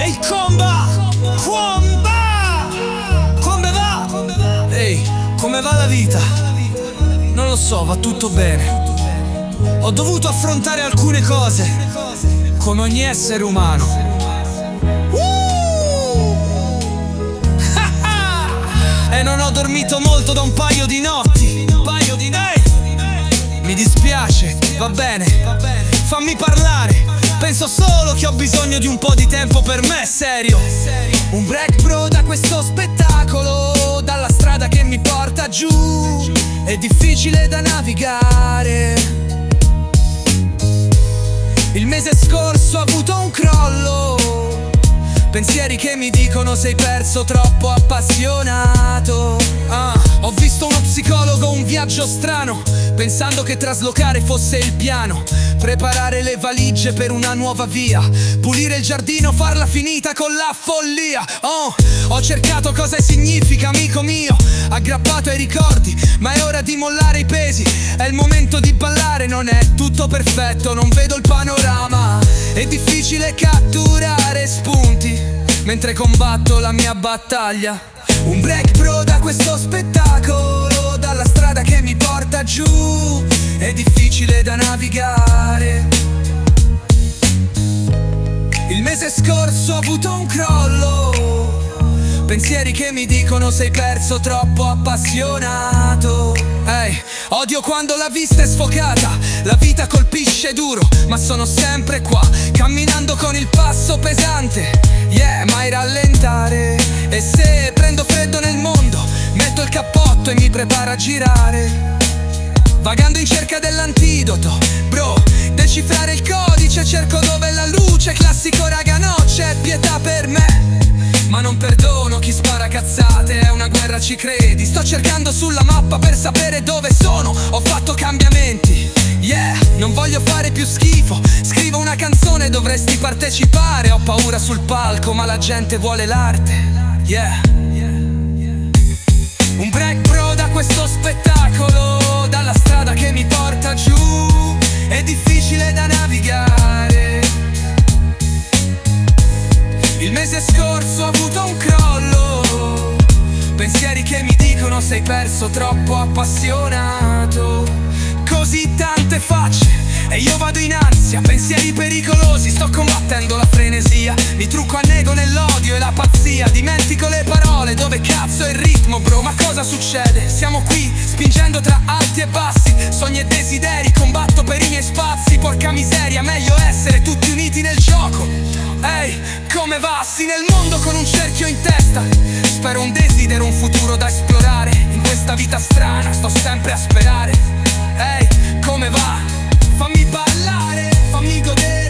Ehi comba, comba, come va? Ehi, come va la vita? Non lo so, va tutto bene. Ho dovuto affrontare alcune cose, come ogni essere umano. E non ho dormito molto da un paio di notti. Mi dispiace, va bene, fammi parlare. Penso solo che ho bisogno di un po' di tempo per me, serio. Un break bro da questo spettacolo, dalla strada che mi porta giù. È difficile da navigare. Il mese scorso ho avuto un crollo, pensieri che mi dicono sei perso, troppo appassionato. Ho visto uno psicologo, un viaggio strano, pensando che traslocare fosse il piano. Preparare le valigie per una nuova via, pulire il giardino, farla finita con la follia. Ho cercato cosa significa amico mio, aggrappato ai ricordi, ma è ora di mollare i pesi. È il momento di ballare, non è tutto perfetto, non vedo il panorama. È difficile catturare spunti mentre combatto la mia battaglia. Un break bro da questo spettacolo, dalla strada che mi porta giù. È difficile da navigare. Il mese scorso ho avuto un crollo, pensieri che mi dicono sei perso, troppo appassionato. Odio quando la vista è sfocata, la vita colpisce duro, ma sono sempre qua, camminando con il passo pesante. Mai rallentare. E se prendo freddo nel mondo, metto il cappotto e mi preparo a girare. Vagando in cerca dell'antidoto, bro, decifrare il codice, cerco dove è la luce. Classico raga, no, c'è pietà per me, ma non perdono chi spara cazzate, è una guerra, ci credi? Sto cercando sulla mappa per sapere dove sono. Ho fatto cambiamenti, non voglio fare più schifo. Scrivo una canzone, dovresti partecipare. Ho paura sul palco, ma la gente vuole l'arte. Un break bro da questo spettacolo, dalla strada che mi porta giù. È difficile da navigare. Il mese scorso ho avuto un crollo, pensieri che mi dicono sei perso, troppo appassionato. Così tante facce e io vado in ansia, pensieri pericolosi, sto combattendo la frenesia. Mi trucco a nego nell'odio e la pazzia, dimentico le parole, dove cazzo è il ritmo bro? Ma cosa succede? Siamo qui, spingendo tra alti e bassi, sogni e desideri, combatto per i miei spazi. Porca miseria, meglio essere tutti uniti nel gioco. Come va? Sì, nel mondo con un cerchio in testa, spero un desidero, un futuro da esplorare. In questa vita strana sto sempre a sperare. Come va? Fammi ballare, fammi godere.